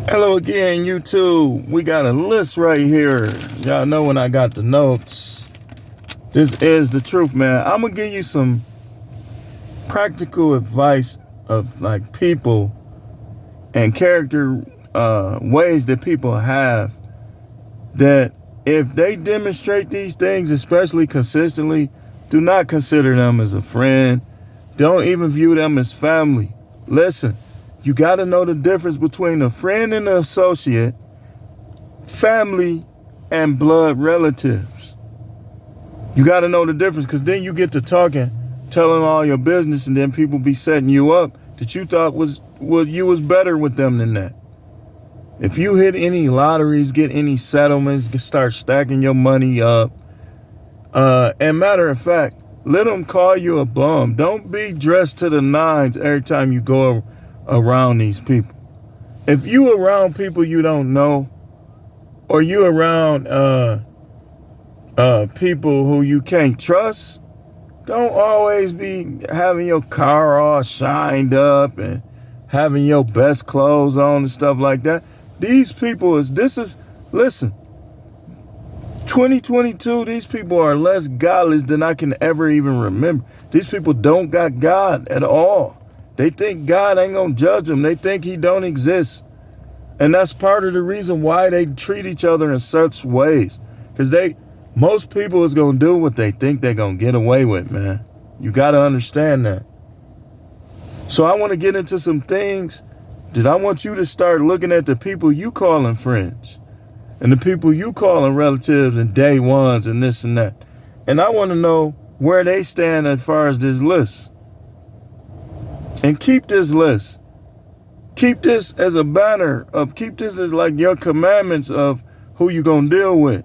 Hello again, YouTube. We got a list right here. Y'all know when I got the notes. This is the truth, man. I'm going to give you some practical advice of like people and character ways that people have that if they demonstrate these things, especially consistently, do not consider them as a friend. Don't even view them as family. Listen. You got to know the difference between a friend and an associate, family, and blood relatives. You got to know the difference, because then you get to talking, telling all your business, and then people be setting you up that you thought you was better with them than that. If you hit any lotteries, get any settlements, start stacking your money up. And matter of fact, let them call you a bum. Don't be dressed to the nines every time you go around these people. If you around people you don't know, or you around people who you can't trust, don't always be having your car all shined up and having your best clothes on and stuff like that. These people listen, 2022, these people are less godless than I can ever even remember. These people don't got God at all. They think God ain't gonna judge them. They think he don't exist. And that's part of the reason why they treat each other in such ways. Because most people is gonna do what they think they're gonna get away with, man. You gotta understand that. So I want to get into some things that I want you to start looking at the people you calling friends and the people you calling relatives and day ones and this and that. And I want to know where they stand as far as this list. And keep this list. Keep this as a banner keep this as like your commandments of who you gonna deal with.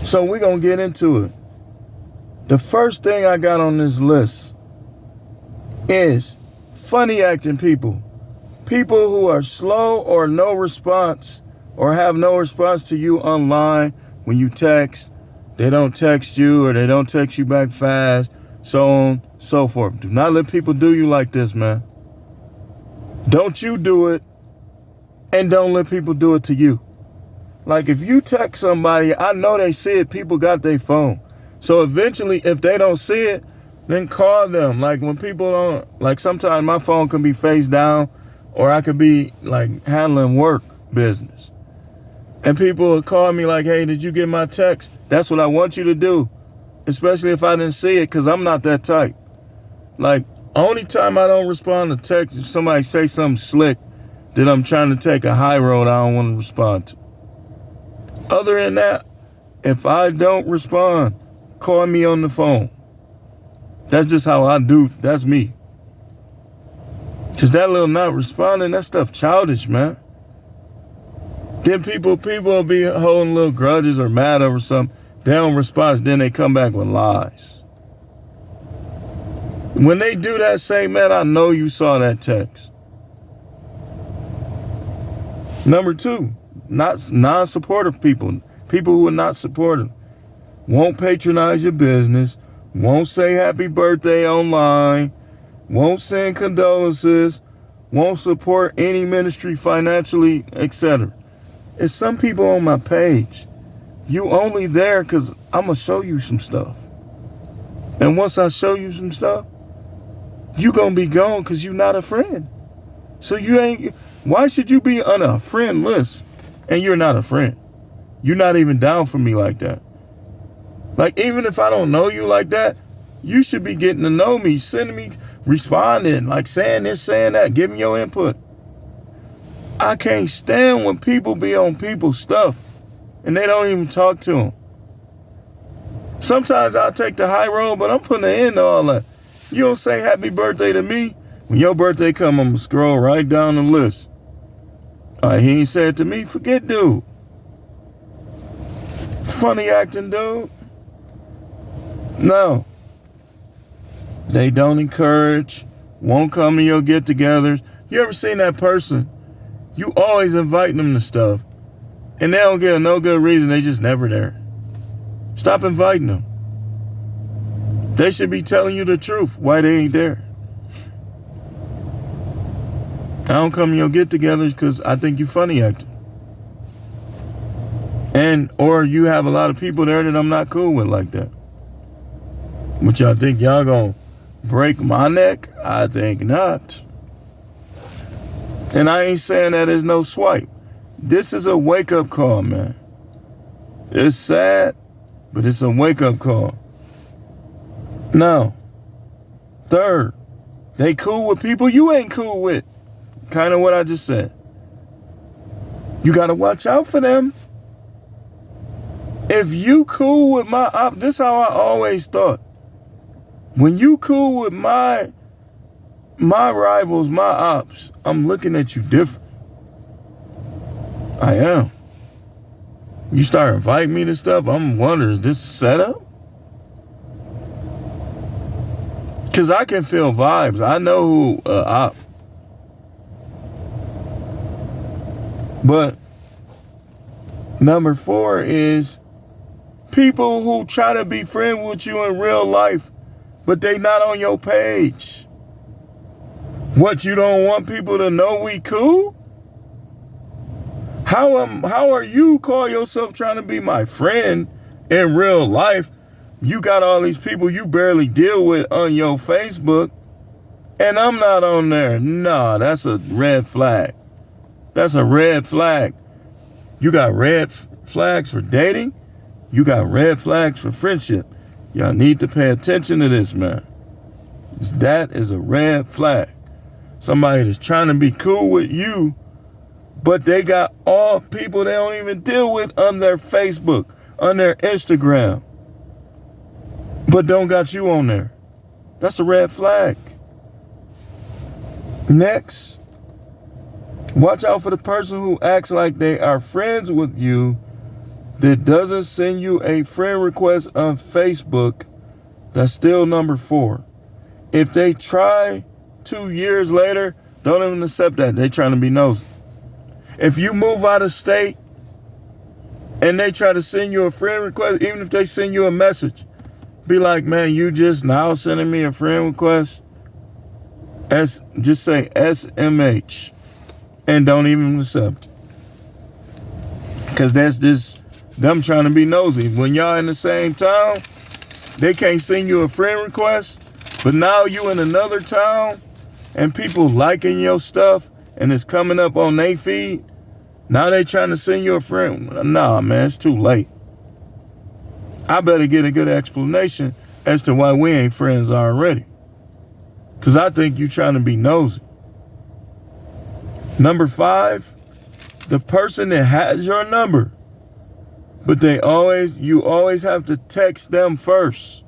So we're gonna get into it. The first thing I got on this list is funny acting people. People who are slow or no response or have no response to you online when you text. They don't text you or they don't text you back fast. So on, so forth. Do not let people do you like this, man. Don't you do it, and don't let people do it to you. Like if you text somebody, I know they see it, people got their phone. So eventually, if they don't see it, then call them. Like when people don't, like sometimes my phone can be face down, or I could be like handling work business. And people will call me like, hey, did you get my text? That's what I want you to do. Especially if I didn't see it, because I'm not that type. Like, only time I don't respond to text, if somebody say something slick that I'm trying to take a high road, I don't want to respond to. Other than that, if I don't respond, call me on the phone. That's just how I do. That's me. Because that little not responding, that stuff childish, man. Then people will be holding little grudges or mad over something. They don't respond, then they come back with lies. When they do that, say, man, I know you saw that text. Number two, not non-supportive people. People who are not supportive. Won't patronize your business. Won't say happy birthday online. Won't send condolences. Won't support any ministry financially, etc. It's some people on my page. You only there because I'm going to show you some stuff. And once I show you some stuff, you going to be gone because you're not a friend. So why should you be on a friend list and you're not a friend? You're not even down for me like that. Like, even if I don't know you like that, you should be getting to know me, sending me, responding, like saying this, saying that, giving your input. I can't stand when people be on people's stuff and they don't even talk to them. Sometimes I'll take the high road, but I'm putting an end to all that. You don't say happy birthday to me. When your birthday come, I'm going to scroll right down the list. All right, he ain't said it to me. Forget dude. Funny acting dude. No. They don't encourage. Won't come to your get-togethers. You ever seen that person? You always inviting them to stuff. And they don't get no good reason. They just never there. Stop inviting them. They should be telling you the truth, why they ain't there. I don't come to your get-togethers because I think you funny acting. Or you have a lot of people there that I'm not cool with like that. But y'all think y'all gonna break my neck? I think not. And I ain't saying that there's no swipe. This is a wake-up call, man. It's sad, but it's a wake-up call. Now, third, they cool with people you ain't cool with. Kind of what I just said. You got to watch out for them. If you cool with my this is how I always thought. When you cool with my rivals, my ops, I'm looking at you different. I am. You start inviting me to stuff, I'm wondering, is this set up? Because I can feel vibes. I know who op. But number 4 is people who try to be friends with you in real life, but they not on your page. What, you don't want people to know we cool? How are you call yourself trying to be my friend in real life? You got all these people you barely deal with on your Facebook, and I'm not on there. Nah, that's a red flag. That's a red flag. You got red flags for dating. You got red flags for friendship. Y'all need to pay attention to this, man. That is a red flag. Somebody that's trying to be cool with you, but they got all people they don't even deal with on their Facebook, on their Instagram, but don't got you on there. That's a red flag. Next, watch out for the person who acts like they are friends with you that doesn't send you a friend request on Facebook. That's still number 4. If they try 2 years later, don't even accept that. They trying to be nosy. If you move out of state and they try to send you a friend request, even if they send you a message, be like, man, you just now sending me a friend request? Just say SMH and don't even accept it. Because that's just them trying to be nosy. When y'all in the same town, they can't send you a friend request, but now you in another town and people liking your stuff and it's coming up on their feed. Now they trying to send you a friend. Nah, man, it's too late. I better get a good explanation as to why we ain't friends already. Because I think you trying to be nosy. Number 5, the person that has your number, but you always have to text them first.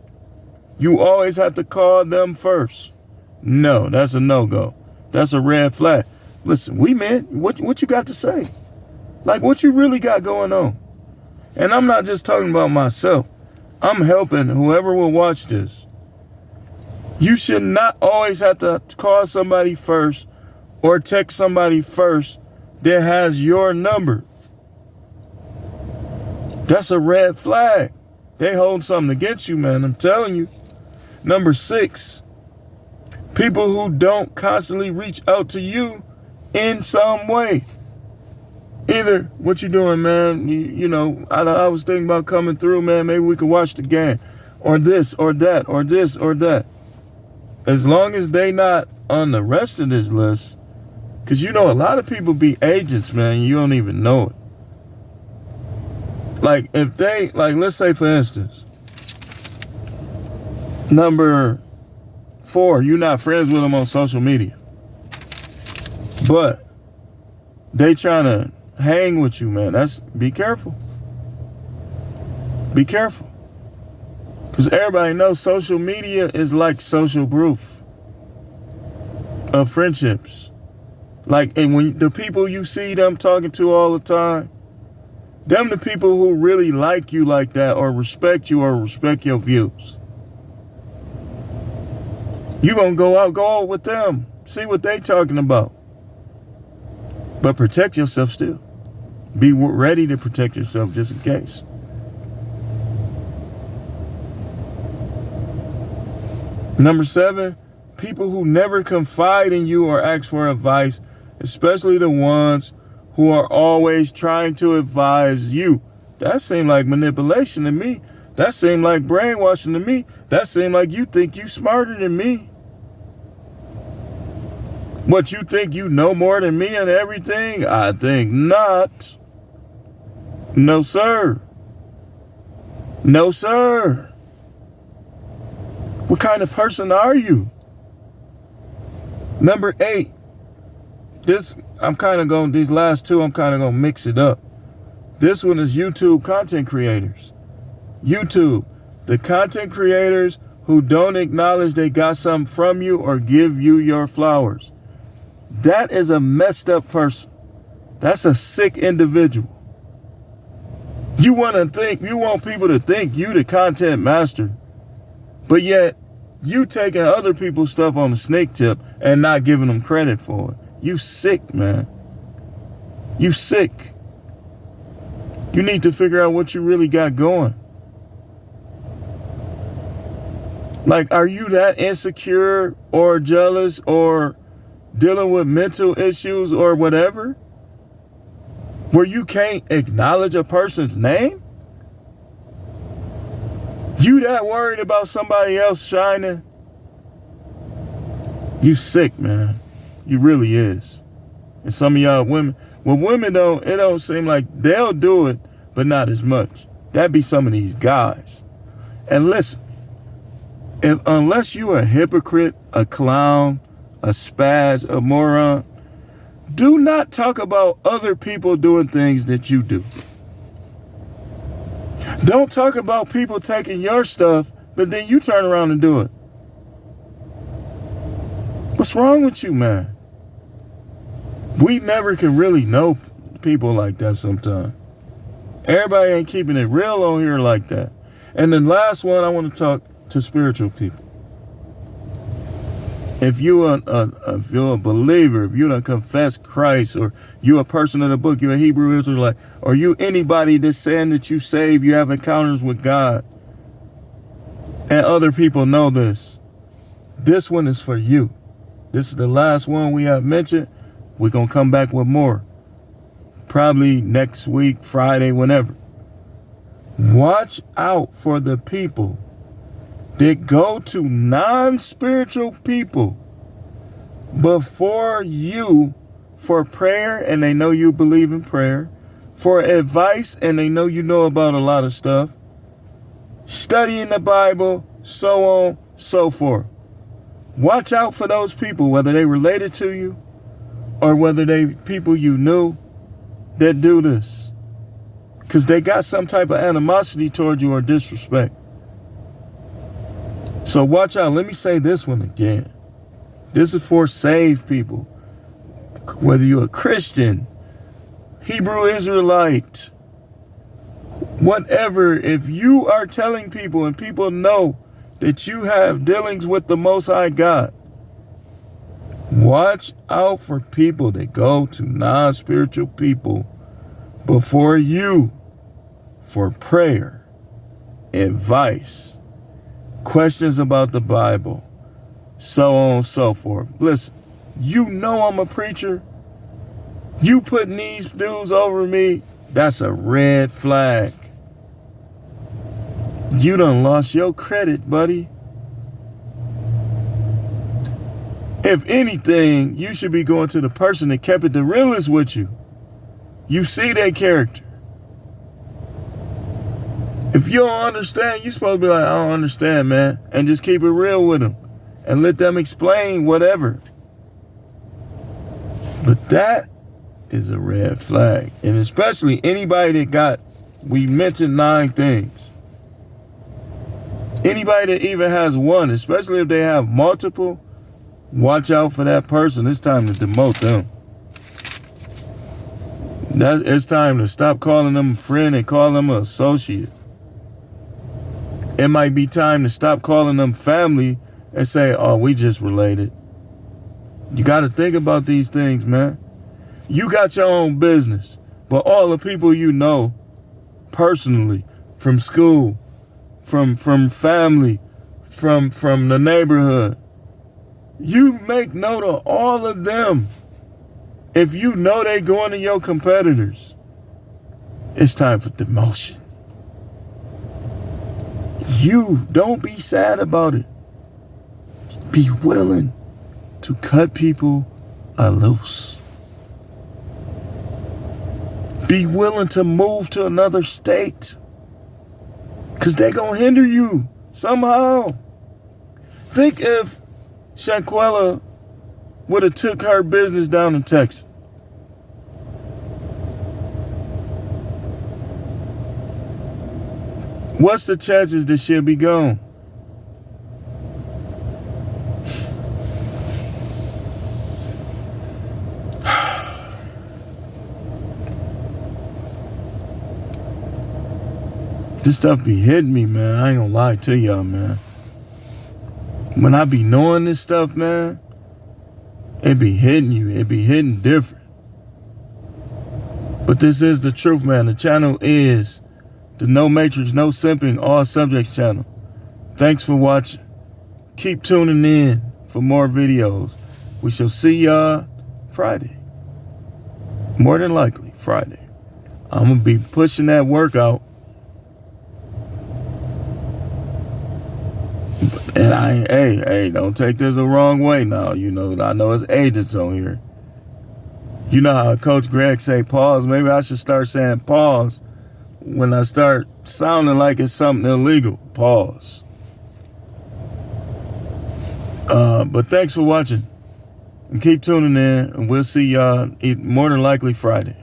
You always have to call them first. No, that's a no-go. That's a red flag. Listen, we men, what you got to say? Like, what you really got going on? And I'm not just talking about myself. I'm helping whoever will watch this. You should not always have to call somebody first or text somebody first that has your number. That's a red flag. They hold something against you, man. I'm telling you. Number 6, people who don't constantly reach out to you in some way. Either, what you doing, man? You know, I was thinking about coming through, man. Maybe we could watch the game. Or this, or that, or this, or that. As long as they not on the rest of this list, because you know a lot of people be agents, man. You don't even know it. Like, if they, like, let's say, for instance, number 4, you're not friends with them on social media, but they trying to hang with you, man. Be careful. Be careful. Because everybody knows social media is like social proof of friendships. Like, and when the people you see them talking to all the time, them the people who really like you like that or respect you or respect your views. You gonna go out with them, see what they talking about. But protect yourself still. Be ready to protect yourself just in case. Number 7, people who never confide in you or ask for advice especially the ones who are always trying to advise you. That seemed like manipulation to me. That seemed like brainwashing to me. That seemed like you think you smarter than me. What, you think you know more than me and everything? I think not. No, sir. No, sir. What kind of person are you? Number 8. These last two, I'm kind of going to mix it up. This one is YouTube content creators. YouTube, the content creators who don't acknowledge they got something from you or give you your flowers. That is a messed up person. That's a sick individual. You want people to think you the content master, but yet you taking other people's stuff on the snake tip and not giving them credit for it. You sick, man. You sick. You need to figure out what you really got going. Like, are you that insecure or jealous or dealing with mental issues or whatever, where you can't acknowledge a person's name? You that worried about somebody else shining? You sick, man. You really is. And some of y'all women, well, women it don't seem like they'll do it, but not as much. That'd be some of these guys. And listen, unless you a hypocrite, a clown, a spaz, a moron, do not talk about other people doing things that you do. Don't talk about people taking your stuff, but then you turn around and do it. What's wrong with you, man? We never can really know people like that sometimes. Everybody ain't keeping it real on here like that. And the last one, I want to talk to spiritual people. If you're a believer, if you don't confess Christ, or you're a person of the book, you're a Hebrew Israelite, or you anybody that's saying that you save, you have encounters with God, and other people know this, this one is for you. This is the last one we have mentioned. We're going to come back with more. Probably next week, Friday, whenever. Watch out for the people that go to non-spiritual people before you for prayer, and they know you believe in prayer, for advice, and they know you know about a lot of stuff, studying the Bible, so on, so forth. Watch out for those people, whether they related to you or whether they people you knew that do this, because they got some type of animosity toward you or disrespect. So watch out. Let me say this one again. This is for saved people. Whether you're a Christian, Hebrew Israelite, whatever, if you are telling people and people know that you have dealings with the Most High God, watch out for people that go to non-spiritual people before you for prayer, advice, questions about the Bible, so on and so forth. Listen, you know I'm a preacher. You putting these dudes over me, that's a red flag. You done lost your credit, buddy. If anything, you should be going to the person that kept it the realest with you. You see their character. If you don't understand, you're supposed to be like, I don't understand, man. And just keep it real with them. And let them explain whatever. But that is a red flag. And especially anybody that we mentioned 9 things. Anybody that even has one, especially if they have multiple, watch out for that person. It's time to demote them. It's time to stop calling them a friend and call them an associate. It might be time to stop calling them family and say, oh, we just related. You got to think about these things, man. You got your own business, but all the people you know personally, from school, from family, from the neighborhood, you make note of all of them. If you know they going to your competitors, it's time for demotion. You don't be sad about it. Be willing to cut people loose. Be willing to move to another state, because they're going to hinder you somehow. Think if Shaquella would have took her business down in Texas. What's the chances that she'll be gone? This stuff be hitting me, man. I ain't gonna lie to y'all, man. When I be knowing this stuff, man, it be hitting you. It be hitting different. But this is the truth, man. The channel is the No Matrix, No Simping, All Subjects channel. Thanks for watching. Keep tuning in for more videos. We shall see y'all Friday. More than likely, Friday. I'm going to be pushing that workout. And hey, don't take this the wrong way now. You know, I know it's agents on here. You know how Coach Greg say pause? Maybe I should start saying pause when I start sounding like it's something illegal. Pause. But thanks for watching. And keep tuning in. And we'll see y'all more than likely Friday.